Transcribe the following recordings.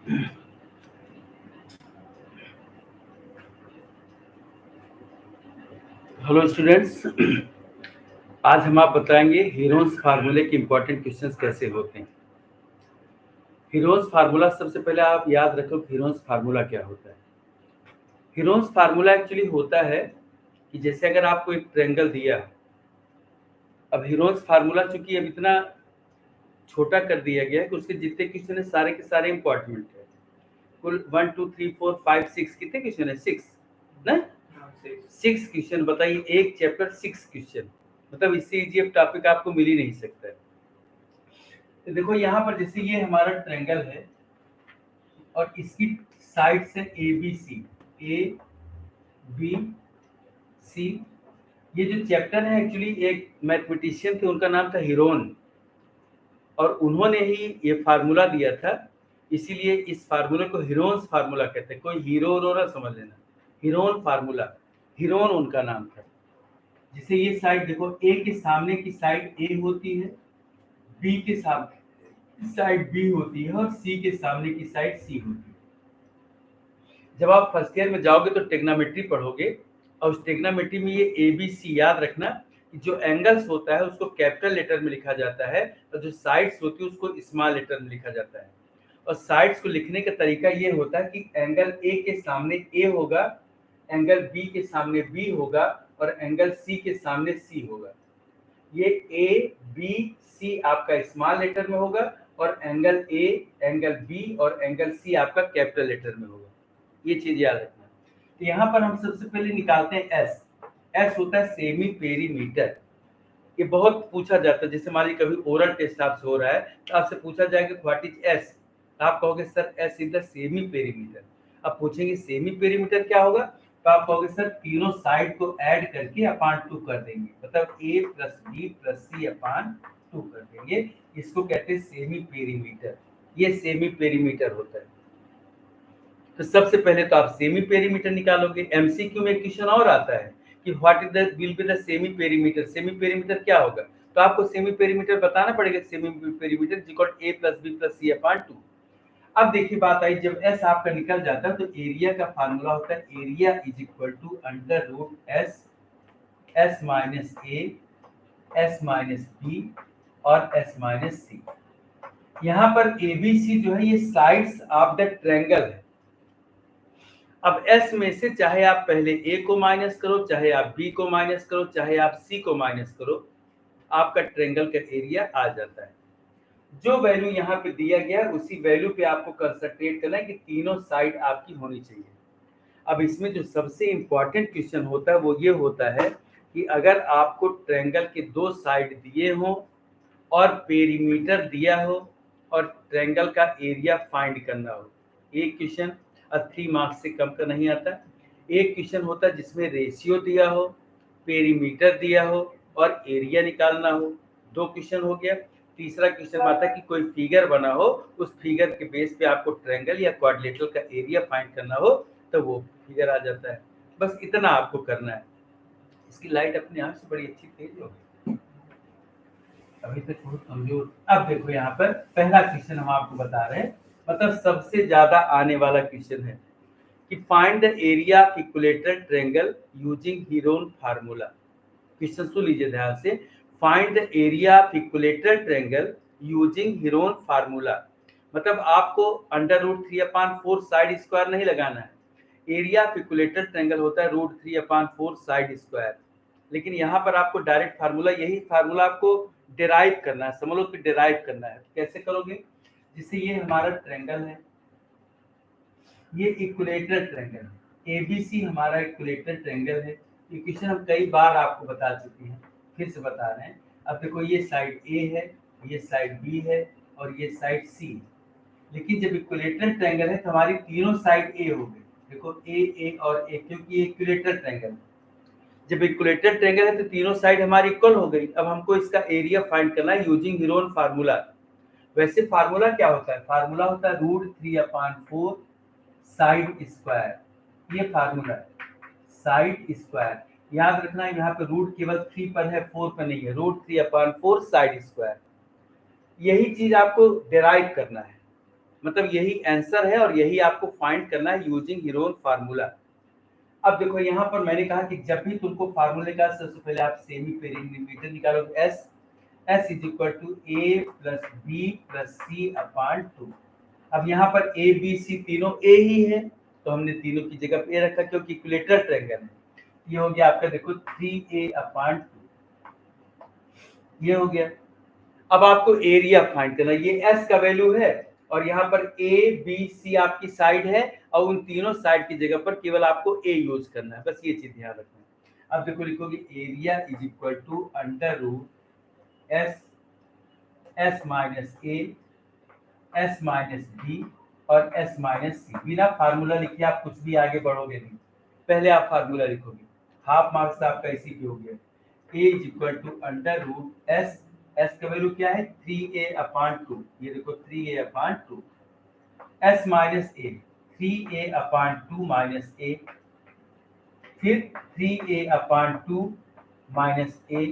Hello students, आज हम आप बताएंगे हीरोन्स फार्मूले के इम्पोर्टेंट क्वेश्चंस कैसे होते हैं। हीरोन्स फार्मूला, सबसे पहले आप याद रखो हीरोन्स फार्मूला क्या होता है। हीरोन्स फार्मूला एक्चुअली होता है कि जैसे अगर आपको एक ट्रायंगल दिया, अब हीरोन्स फार्मूला चूंकि अब इतना छोटा कर दिया गया है कि उसके जितने क्वेश्चन है सारे के सारे इम्पोर्टेंट है। कुल 1 2 3 4 5 6 कितने क्वेश्चन है? 6 ना, 6 क्वेश्चन। बताइए, एक चैप्टर 6 क्वेश्चन, मतलब इससे इजी अब टॉपिक आपको मिल ही नहीं सकता है। तो देखो यहाँ पर जैसे ये हमारा ट्रायंगल है और इसकी साइड्स है A B C, A B C. ये जो चैप्टर है एक्चुअली एक मैथमेटिशियन थे, उनका नाम था हीरोन, और उन्होंने ही ये फार्मूला दिया था, इसीलिए इस फार्मूले को हीरोन्स फार्मूला कहते हैं। कोई हीरो रोरा समझ लेना, हीरोन फार्मूला, हीरोन उनका नाम था। जैसे ये साइड देखो, ए के सामने की साइड ए होती है, बी के सामने साइड बी होती है और सी के सामने की साइड सी होती है। जब आप फर्स्ट ईयर में जाओगे तो टेग्नोमेट्री पढ़ोगे, और उस टेग्नोमेट्री में ये ए बी सी याद रखना कि जो एंगल्स होता है उसको कैपिटल लेटर में लिखा जाता है और जो साइड्स होती है उसको स्मॉल लेटर में लिखा जाता है। और साइड्स को लिखने का तरीका ये होता है कि एंगल ए के सामने ए होगा, एंगल बी के सामने बी होगा और एंगल सी के सामने सी होगा। ये ए बी सी आपका स्मॉल लेटर में होगा और एंगल ए, एंगल बी और एंगल सी आपका कैपिटल लेटर में होगा। ये चीज याद रखना। तो यहाँ पर हम सबसे पहले निकालते हैं एस। एस होता है सेमी पेरीमीटर। ये बहुत पूछा जाता है, जैसे मान लीजिए कभी ओरल टेस्ट आपसे हो रहा है तो आपसे पूछा जाएगा व्हाट इज एस, आप कहोगे sir S is the semi perimeter. अब पूछेंगे सेमी पेरीमीटर क्या होगा, तो आप कहोगे सर तीनों साइड को ऐड करके अपान 2 कर देंगे, मतलब a plus B plus C upon 2 कर देंगे। इसको कहते हैं सेमी पेरीमीटर। ये सेमी पेरीमीटर होता है। तो सबसे पहले तो आप सेमी पेरीमीटर निकालोगे। एमसीक्यू में एक क्वेश्चन और आता है कि what is the will be the semi perimeter. Semi perimeter क्या होगा, तो आपको सेमी पेरीमीटर बताना पड़ेगा। Semi perimeter is equal to a plus B plus C upon 2। अब देखिए बात आई, जब एस आपका निकल जाता है तो एरिया का फार्मूला होता है area is equal to under root S, S minus A, S minus B और एस माइनस सी। यहाँ पर ए बी सी जो है ये साइड्स ऑफ द ट्रायंगल है। अब एस में से चाहे आप पहले ए को माइनस करो, चाहे आप बी को माइनस करो, चाहे आप सी को माइनस करो, आपका ट्रायंगल का एरिया आ जाता है। जो वैल्यू यहाँ पे दिया गया उसी वैल्यू पे आपको कंसंट्रेट करना है कि तीनों साइड आपकी होनी चाहिए। अब इसमें जो सबसे इंपॉर्टेंट क्वेश्चन होता है वो ये होता है कि अगर आपको ट्रायंगल के दो साइड दिए हों और पेरीमीटर दिया हो और ट्रायंगल का एरिया फाइंड करना हो, एक क्वेश्चन 3 मार्क्स से कम का नहीं आता। एक क्वेश्चन होता है जिसमें रेशियो दिया हो, पेरीमीटर दिया हो और एरिया निकालना हो, 2 क्वेश्चन हो गया। तीसरा क्वेश्चन आता है कि कोई फिगर बना हो, उस फिगर के बेस पे आपको ट्रायंगल या क्वाड्रिलेटरल का एरिया फाइंड करना हो, तो वो फिगर आ जाता है। बस इतना आपको करना है। इसकी लाइट अपने आप से बड़ी अच्छी तेज हो गई, अभी तक बहुत कमजोर। अब देखो यहाँ पर पहला क्वेश्चन हम आपको बता रहे हैं, मतलब सबसे ज्यादा आने वाला क्वेश्चन है कि find the area of equilateral triangle using Heron formula. Question सुन लीजिए ध्यान से। Find the area of equilateral triangle using Heron formula, मतलब आपको अंडर रूट 3/4 साइड स्क्वायर नहीं लगाना है। एरिया ऑफ इक्विलेटरल ट्रायंगल होता है रूट 3/4 साइड स्क्वायर, लेकिन यहाँ पर आपको डायरेक्ट फार्मूला, यही फार्मूला आपको डिराइव करना है। समझ लो कि डिराइव करना है, कैसे करोगे, जैसे ये हमारा ट्रायंगल है, ये इक्विलेटरल ट्रायंगल है, एबीसी हमारा इक्विलेटरल ट्रायंगल है। ये क्वेश्चन हम कई बार आपको बता चुके हैं, फिर से बता रहे हैं। अब देखो ये साइड ए है, ये साइड बी है और ये साइड सी है। लेकिन जब इक्विलेटरल ट्रायंगल है तो हमारी तीनों साइड ए हो गई। देखो ए और ए, क्योंकि ये इक्विलेटरल ट्रायंगल है। जब इक्विलेटरल ट्रायंगल है तो तीनों साइड हमारी इक्वल हो गई। अब हमको इसका एरिया फाइंड करना है यूजिंग हीरोन फार्मूला। वैसे फार्मूला क्या होता है, फार्मूला होता है रूट 3/4 साइड स्क्वायर। ये फार्मूला है साइड स्क्वायर। याद रखना है यहाँ पे रूट केवल 3 पर है, 4 पर नहीं है। रूट 3/4 साइड स्क्वायर, यही चीज आपको डिराइव करना है। मतलब यही आंसर है और यही आपको फाइंड करना है यूजिंग हीरोन फार्मूला। अब देखो यहाँ पर मैंने कहा कि जब भी तुमको फार्मूले का सबसे पहले आप सेमी पेरीमीटर निकालोगे S is equal to A plus B plus C upon 2। अब यहाँ पर ए बी सी तीनों ए ही है तो हमने तीनों की जगह पे ए रखा क्योंकि इक्विलेटरल ट्रायंगल है। ये हो गया आपका देखो 3a अपॉन 2, ये हो गया। अब आपको एरिया फाइंड करना, ये एस का वैल्यू है और यहाँ पर ए बी सी आपकी साइड है और उन तीनों साइड की जगह पर केवल आपको ए यूज करना है, बस ये चीज ध्यान रखना है। अब देखो लिखोगे area is equal to under root S minus A S minus B और एस माइनस सी। बिना फार्मूला लिखे आप कुछ भी आगे बढ़ोगे नहीं, पहले आप फार्मूला लिखोगे। हाफ मार्क्स आपका इसी पे हो गया। A is equal to under root S का वैल्यू क्या है 3a अपॉन 2, ये देखो 3a upon 2, S minus A 3a upon 2 minus A, फिर 3a अपॉन 2 माइनस ए,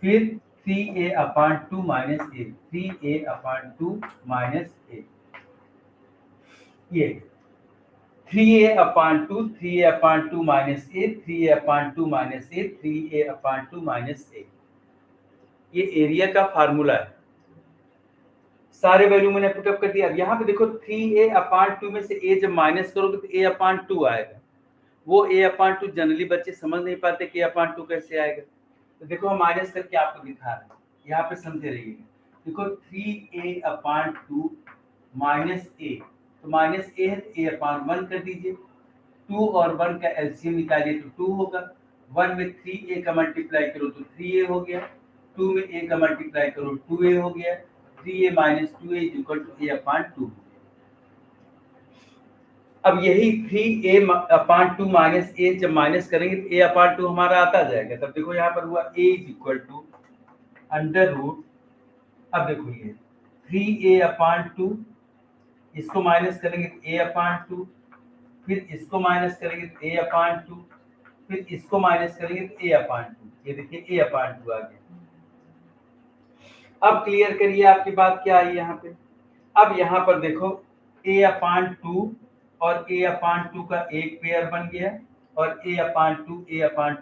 फिर 3a upon 2 minus A, 3a upon 2 minus A, ये 3a upon 2 3a upon 2 minus A, 3a upon 2 minus A, 3a upon 2 minus A, ये area का formula है। सारे value मैंने put up कर दिया। अब यहाँ पे देखो 3a अपॉन 2 में से a जब माइनस करोगे तो a अपॉन 2 आएगा। वो a अपॉन 2 जनरली बच्चे समझ नहीं पाते कि a अपॉन 2 कैसे आएगा, तो देखो हम माइनस करके आपको दिखा रहे हैं, यहाँ पे समझे रहिएगा। देखो 3a अपॉन 2 माइनस a, तो माइनस a है तो a अपॉन 1 कर दीजिए। 2 और 1 का एलसीएम निकालिए तो 2 होगा। 1 में 3a का मल्टीप्लाई करो तो 3a हो गया, 2 में a का मल्टीप्लाई करो 2a हो गया, 3a minus 2a is equal to a upon 2। अब यही 3a अपॉन 2 माइनस a जब माइनस करेंगे तो a अपॉन 2 हमारा आता जाएगा। तब देखो यहाँ पर हुआ a is equal to under root, अब देखो ये 3a अपॉन 2, इसको माइनस करेंगे तो a अपॉन 2, फिर इसको माइनस करेंगे तो a अपॉन 2, फिर इसको माइनस करेंगे तो a अपॉन 2, ये देखिए a अपॉन 2 आ गया। अब क्लियर करिए आपकी बात क्या आई यहाँ पे। अब यहाँ पर देखो a अपॉन 2 और a अपॉन 2 का एक पेयर बन गया और a अपॉन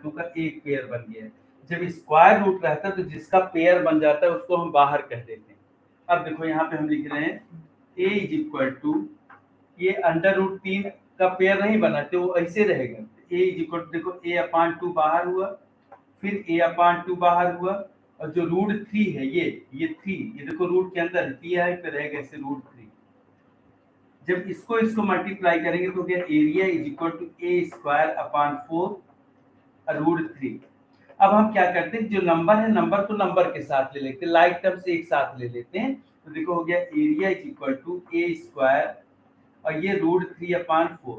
2 का एक पेयर बन गया। जब स्क्वायर रूट रहता है तो जिसका पेयर बन जाता है उसको हम बाहर कह देते हैं। अब देखो यहाँ पे हम लिख रहे हैं a इज इक्वल टू, ये अंडर रूट 3 का पेयर नहीं बना तो वो ऐसे रहेगा। a इज इक्वल टू देखो a अपॉन 2 बाहर हुआ, फिर a अपॉन 2 बाहर हुआ और जो रूट 3 है ये 3, ये देखो रूट के अंदर दिया है फिर रहेगा ऐसे रूट 3। जब इसको मल्टीप्लाई करेंगे तो क्या area is equal to a square upon 4 root 3। अब हम क्या करते हैं, जो नंबर है नंबर को नंबर के साथ ले लेते हैं, लाइक टर्म से एक साथ ले लेते हैं, तो देखो हो गया area is equal to a square और ये रूट 3 अपॉन 4।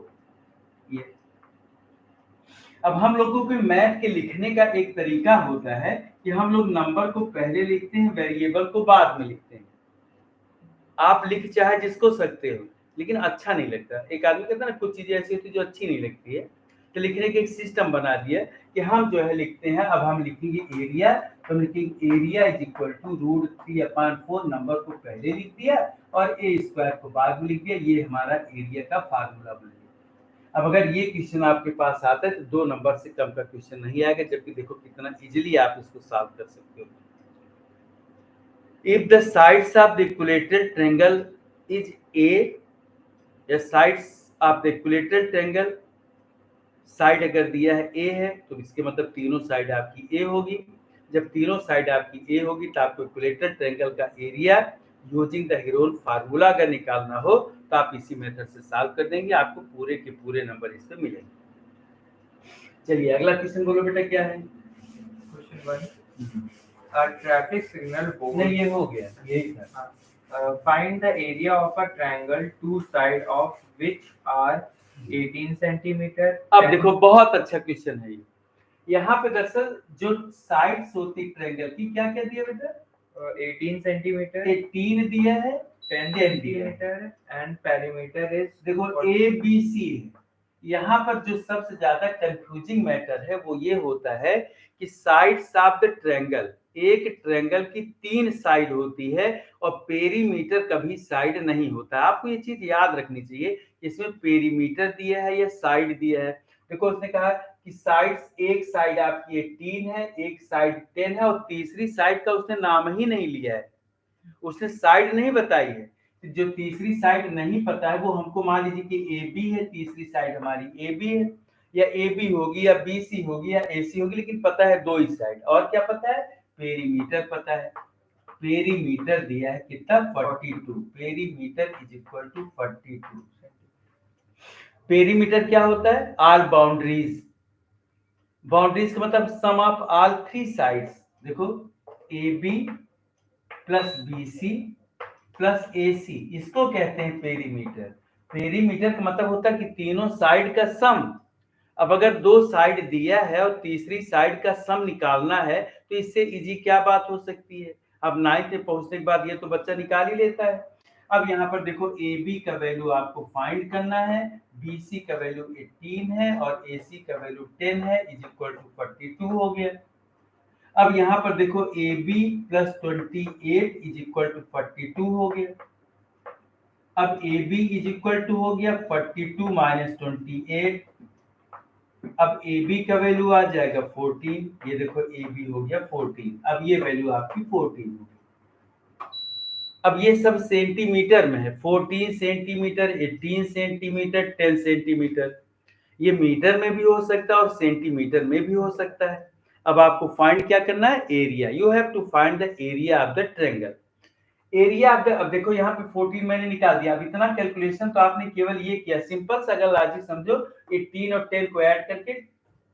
ये अब हम लोगों के मैथ के लिखने का एक तरीका होता है कि हम लोग नंबर को पहले लिखते हैं, वेरिएबल को बाद में लिखते हैं। आप लिख चाहे जिसको सकते हो, लेकिन अच्छा नहीं लगता। एक आदमी कहता है ना कुछ चीजें ऐसी होती है जो अच्छी नहीं लगती है, तो लिखने का एक सिस्टम बना दिया कि हम जो है लिखते हैं। अब हम लिखेंगे एरिया, तो हम लिखेंगे area is equal to root 3 upon 4, number को पहले लिख दिया और a स्क्वायर को बाद में लिख दिया। ये हमारा एरिया का फार्मूला बन गया। अब अगर ये क्वेश्चन आपके पास आता है तो 2 नंबर से कम का क्वेश्चन नहीं आएगा, जबकि देखो कितना इजीली आप इसको सॉल्व कर सकते हो। If the sides of the equilateral triangle is A, या sides of the equilateral triangle side अगर दिया है A है तो इसके मतलब तीनों साइड आपकी A होगी। जब तीनों साइड आपकी A होगी तो आपको इक्विलेटरल ट्रायंगल का area using the Heron formula अगर निकालना हो तो आप इसी मेथड से सॉल्व कर देंगे, आपको पूरे के पूरे नंबर इस पे मिलेंगे। चलिए अगला क्वेश्चन बोलो बेटा क्या है। Question 1, a traffic signal board, नहीं ये हो गया, यही था। find the area of a triangle, two sides of which are 18 centimeter। अब देखो बहुत अच्छा क्वेश्चन है ये। यहाँ पे दरअसल जो साइड्स होती ट्रायंगल की क्या क्या दिया बेटा, 18 सेंटीमीटर, 18 दिया है, 10 सेंटीमीटर एंड पेरीमीटर इज देखो ए बी सी है, यहाँ पर जो सबसे ज्यादा कंफ्यूजिंग मैटर है वो ये होता है कि साइड्स ऑफ द ट्रायंगल, एक ट्रायंगल की 3 साइड होती है और पेरीमीटर कभी साइड नहीं होता। आपको ये चीज याद रखनी चाहिए, इसमें पेरीमीटर दिया है या साइड दिया है। देखो उसने कहा कि साइड्स, एक साइड आपकी 18 है, एक साइड 10 है और तीसरी साइड का उसने नाम ही नहीं लिया है, उसने साइड नहीं बताई है। तो जो तीसरी साइड नहीं पता है वो हमको मान लीजिए कि ए बी है, तीसरी साइड हमारी ए बी है, या ए बी होगी या बी सी होगी या ए सी होगी, लेकिन पता है दो ही साइड। और क्या पता है? पेरीमीटर पता है। पेरीमीटर दिया है कितना? 42। Perimeter is equal to 42। Perimeter क्या होता है? All boundaries. बाउंड्रीज का मतलब सम ऑफ ऑल 3 साइड्स। देखो A B plus B C plus A C, इसको कहते हैं पेरीमीटर। पेरीमीटर का मतलब होता है कि तीनों साइड का सम। अब अगर दो साइड दिया है और तीसरी साइड का सम निकालना है तो इससे इजी क्या बात हो सकती है? अब 9th में पहुंचने के बाद ये तो बच्चा निकाल ही लेता है। अब यहाँ पर देखो ए बी का वैल्यू आपको फाइंड करना है, बी सी का वैल्यू 18 है और ए सी का वैल्यू 10 है, इज इक्वल टू 42 हो गया। अब यहाँ पर देखो A B plus 28 is equal to 42 हो गया। अब A B is equal to हो गया 42 माइनस 28। अब ए बी का वैल्यू आ जाएगा 14, ये देखो ए बी हो गया 14, अब ये वैल्यू आपकी 14 होगी। अब ये सब सेंटीमीटर में है, 14 सेंटीमीटर, 18 सेंटीमीटर, 10 सेंटीमीटर। ये मीटर में भी हो सकता है और सेंटीमीटर में भी हो सकता है। अब आपको फाइंड क्या करना है? Area. You have to find the area of the triangle. Area of the, अब देखो यहाँ पे 14 मैंने निकाल दिया। अब इतना कैलकुलेशन तो आपने केवल ये किया, सिंपल सा अगर लॉजिक समझो, 18 और 10 को ऐड करके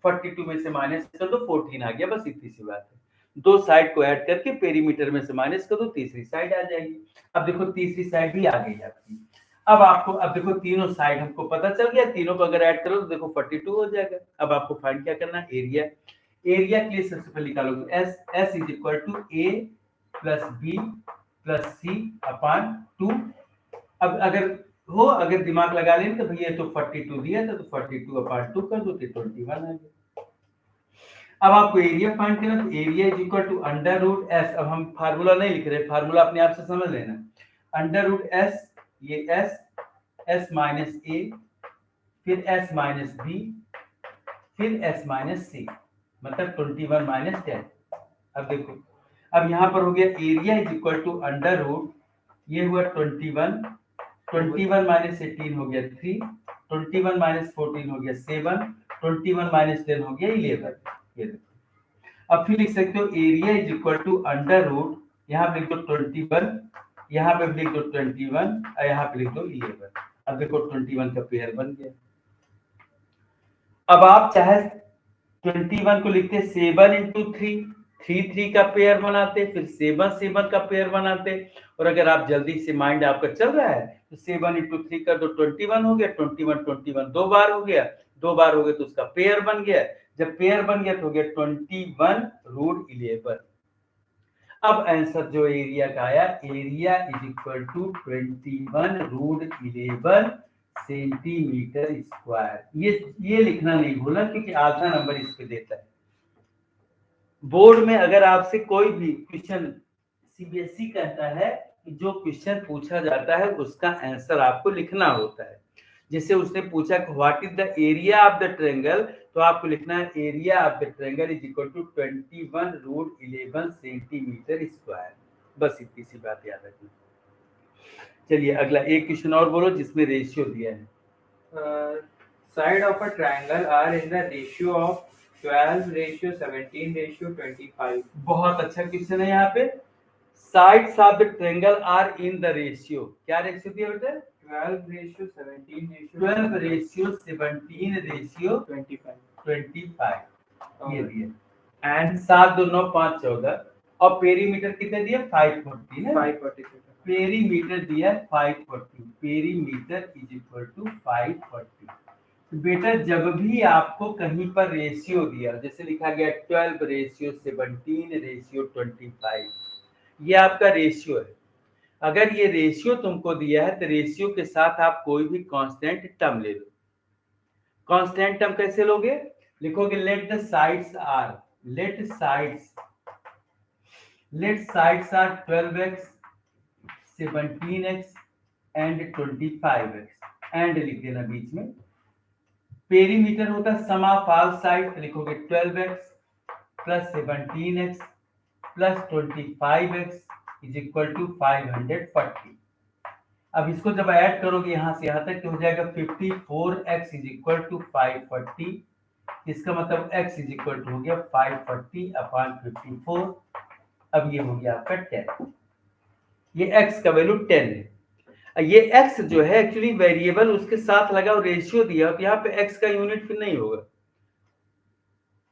42 में से माइनस कर दो, 14 आ गया, बस इतनी सी बात है। दो साइड को ऐड करके पेरीमीटर में से माइनस कर दो, तीसरी साइड आ जाएगी। अब देखो तीसरी साइड भी आ गई आपकी। अब आपको, अब देखो तीनों साइड हमको पता चल गया, तीनों को अगर ऐड करो तो देखो 42 हो जाएगा। अब आपको फाइंड क्या करना है? एरिया। एरिया के लिए सबसे पहले निकालोगे S, S is equal to A plus B plus C upon 2। अब अगर दिमाग लगा लें तो भैया तो 42 दिया था तो 42 अपॉन 2 कर दो तो 21 आ गया। अब आपको एरिया फाइंड करना, तो area is equal to under root S. अब हम फार्मूला नहीं लिख रहे, फार्मूला अपने आप से समझ लेना। अंडर रूट एस, ये एस, एस माइनस ए, फिर एस माइनस बी, फिर एस माइनस सी, मतलब 21 माइनस 10। अब देखो, अब यहाँ पर हो गया area is equal to under root, ये हुआ 21, 21 माइनस 18 हो गया 3, 21 माइनस 14 हो गया 7, 21 माइनस 10 हो गया 11। ये देखो, अब फिर लिख सकते हो area is equal to under root, यहाँ पे लिख दो 21, यहाँ पे लिख दो 21 और यहाँ पे लिख दो 11। अब देखो 21 का पेयर बन गया। अब आप चाहे 21 को लिखते 7 इंटू 3, 3 का पेयर बनाते, फिर 7 का पेयर बनाते। और अगर आप जल्दी से माइंड आपका चल रहा है तो 7 इंटू 3 कर दो, 21 हो गया। 21 दो बार हो गया, दो बार हो गया तो उसका पेयर बन गया। जब पेयर बन गया तो हो गया 21 रूट 11। अब आंसर जो एरिया का आया, area is equal to 21 root 11 centimetre square. ये लिखना नहीं भूलना क्योंकि आधा नंबर इस पे देता है। बोर्ड में अगर आपसे कोई भी क्वेश्चन, सीबीएसई कहता है कि जो क्वेश्चन पूछा जाता है उसका आंसर आपको लिखना होता है। जैसे उसने पूछा what is the area of the triangle, तो आपको लिखना है area of the triangle is equal to 21 root 11 centimetre square. बस इतनी सी बात याद रखना। चलिए अगला एक क्वेश्चन और बोलो जिसमें रेशियो दिया है। Side of a triangle are in the ratio of 12 ratio 17 ratio 25। बहुत अच्छा क्वेश्चन है। यहाँ पे sides of the triangle are in the ratio, क्या रेशियो दिया बेटा? 12 रेशियो 17 रेशियो 12 रेशियो 17 रेशियो 25 ये दिया। एंड 7 2 9 5 14 और पेरीमीटर कितने दिया? 540 है। 540 पेरीमीटर दिया 540, पेरीमीटर इज इक्वल टू 540। तो बेटा जब भी आपको कहीं पर रेशियो दिया, जैसे लिखा गया 12 रेशियो 17 रेशियो 25, ये आपका रेशियो है। अगर ये रेशियो तुमको दिया है तो रेशियो के साथ आप कोई भी कांस्टेंट टर्म ले लो। कांस्टेंट टर्म कैसे लोगे? लिखोगे let sides are 12x, 17x and 25x and लिख देना बीच में। पेरीमीटर होता है सम ऑफ ऑल साइड, तो लिखोगे 12x plus 17x plus 25x is equal to 540। अब इसको जब ऐड करोगे यहां से यहां तक तो हो जाएगा 54x इज इक्वल टू 540। इसका मतलब x इज इक्वल टू हो गया 540 अपॉन 54। अब ये हो गया आपका 10। ये x का वैल्यू 10 है। ये x जो है एक्चुअली वेरिएबल उसके साथ लगा और रेशियो दिया, अब यहाँ पे x का यूनिट फिर नहीं होगा।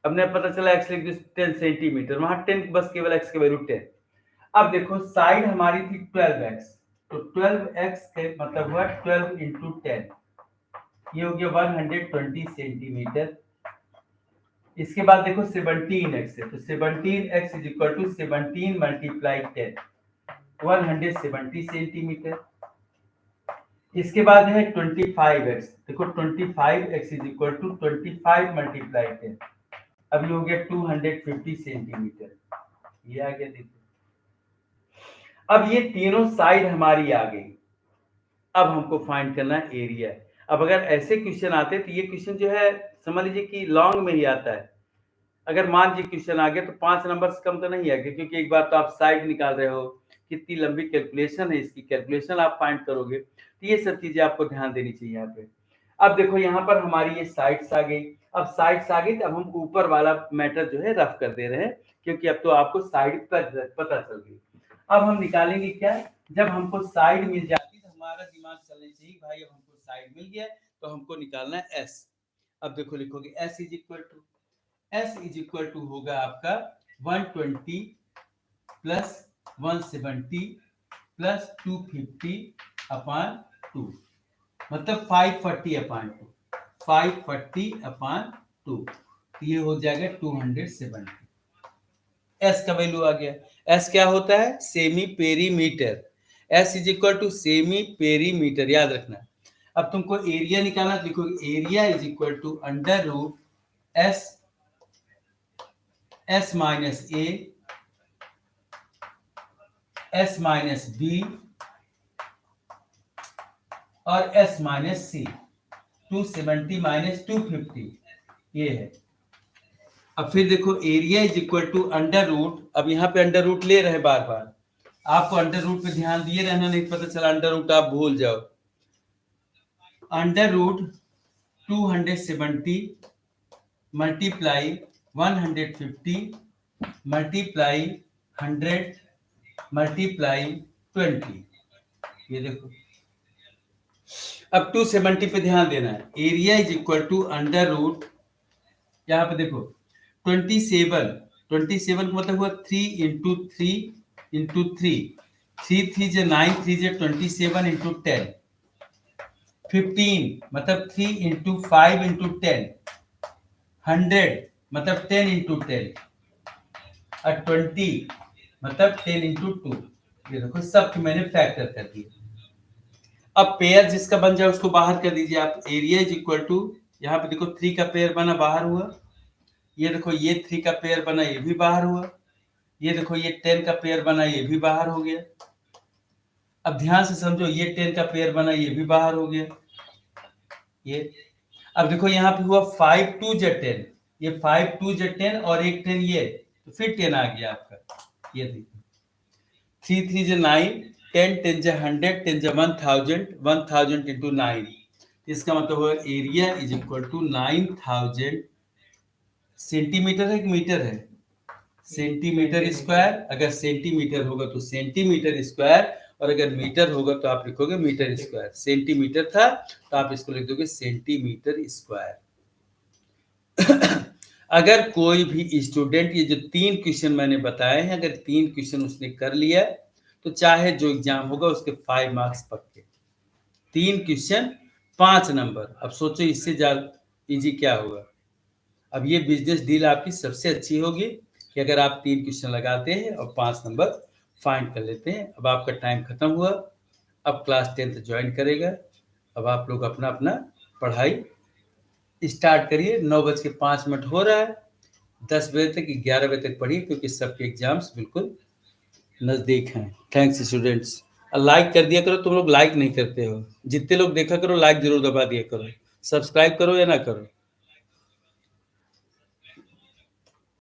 अब ने पता चला x लिख दी 10 सेंटीमीटर, वहां 10 बस केवल x का वैल्यू 10। अब देखो साइड हमारी थी 12x, तो 12x के मतलब हुआ 12 इंटू 10, ये हो गया 120 सेंटीमीटर। इसके बाद देखो 17x है, तो 17x is equal to 17 multiply 10, 170 centimetre. इसके बाद है 25x, देखो 25x is equal to 25 multiply 10, अब ये हो गया 250 सेंटीमीटर। ये आ गया देखो। अब ये तीनों साइड हमारी आ गई। अब हमको फाइंड करना एरिया। अब अगर ऐसे क्वेश्चन आते तो ये क्वेश्चन जो है समझ लीजिए कि लॉन्ग में ही आता है। अगर मान लीजिए क्वेश्चन आ गया तो 5 नंबर से कम तो नहीं आएगा, क्योंकि एक बार तो आप साइड निकाल रहे हो, कितनी लंबी कैलकुलेशन है, इसकी कैलकुलेशन आप फाइंड करोगे, तो ये सब चीजें आपको ध्यान देनी चाहिए यहाँ पे। अब देखो यहाँ पर हमारी ये साइड्स आ गई। अब साइड्स आ गई तो अब हम ऊपर वाला मैटर जो है रफ कर दे रहे हैं, क्योंकि अब तो आपको साइड पर पता चल गई। अब हम निकालेंगे क्या, जब हमको साइड मिल जाती तो हमारा दिमाग चलना चाहिए भाई अब हमको साइड मिल गया तो हमको निकालना है एस। अब देखो लिखोगे एस इज इक्वल टू होगा आपका 120 प्लस 170 प्लस 250 अपॉन 2, मतलब 540 अपॉन 2, 540 अपॉन 2, ये हो जाएगा 270। एस का वैल्यू आ गया। एस क्या होता है? Semi perimeter. S is equal to semi perimeter, याद रखना। अब तुमको एरिया निकालना, लिखोगे area is equal to under root S minus A S minus B और एस माइनस सी, 270 माइनस 250 ये है। अब फिर देखो area is equal to under root, अब यहाँ पे अंडर रूट ले रहे बार बार, आपको अंडर रूट पे ध्यान दिए रहना, नहीं पता चला अंडर रूट आप भूल जाओ। Under root 270 multiply 150 multiply 100 multiply 20, ये देखो। अब 270 पे ध्यान देना है। Area is equal to under root, यहाँ पे देखो 27 का मतलब हुआ 3 इंटू 3 इंटू 3, 3 3 जे 9, 3 जे 27 इंटू 10, 15 मतलब 3 इंटू 5 इंटू 10, 100 मतलब 10 इंटू 10 और 20 मतलब 10 इंटू 2। ये देखो सब मैंने फैक्टर कर दिया। अब पेयर जिसका बन जाए उसको बाहर कर दीजिए आप। एरिया इज इक्वल टू, यहाँ पे देखो 3 का पेयर बना बाहर हुआ, ये देखो ये 3 का पेयर बना ये भी बाहर हुआ, ये देखो ये 10 का पेयर बना ये भी बाहर हो गया। अब ध्यान से समझो, ये 10 का पेयर बना ये भी बाहर हो गया ये। अब देखो यहाँ पे हुआ 5 2 जे 10, ये 5 2 जे 10 और एक 10 ये, तो फिर 10 आ गया आपका। ये देखो 3 3 जे 9, 10 10 जे 100, 10 जे 1000, 1000 इंटू 9, इसका मतलब हुआ area is equal to 9000 centimetre है कि मीटर है? Centimetre square. अगर सेंटीमीटर होगा तो सेंटीमीटर स्क्वायर, और अगर मीटर होगा तो आप लिखोगे मीटर स्क्वायर। सेंटीमीटर था तो आप इसको लिख दोगे सेंटीमीटर स्क्वायर। अगर कोई भी स्टूडेंट ये जो 3 क्वेश्चन मैंने बताए हैं, अगर 3 क्वेश्चन उसने कर लिया तो चाहे जो एग्जाम होगा उसके 5 मार्क्स पक्के। 3 क्वेश्चन 5 नंबर। अब सोचो इससे ज्यादा इजी क्या होगा। अब ये बिजनेस डील आपकी सबसे अच्छी होगी कि अगर आप 3 क्वेश्चन लगाते हैं और 5 नंबर फाइंड कर लेते हैं। अब आपका टाइम खत्म हुआ, अब क्लास 10th ज्वाइन करेगा। अब आप लोग अपना अपना पढ़ाई स्टार्ट करिए। 9:05 हो रहा है। 10 बजे तक 11 बजे तक पढ़िए, क्योंकि सबके एग्जाम्स बिल्कुल नज़दीक हैं। Thanks students. लाइक कर दिया करो, तुम लोग लाइक नहीं करते हो। जितने लोग देखा करो लाइक जरूर दबा दिया करो। सब्सक्राइब करो या ना करो।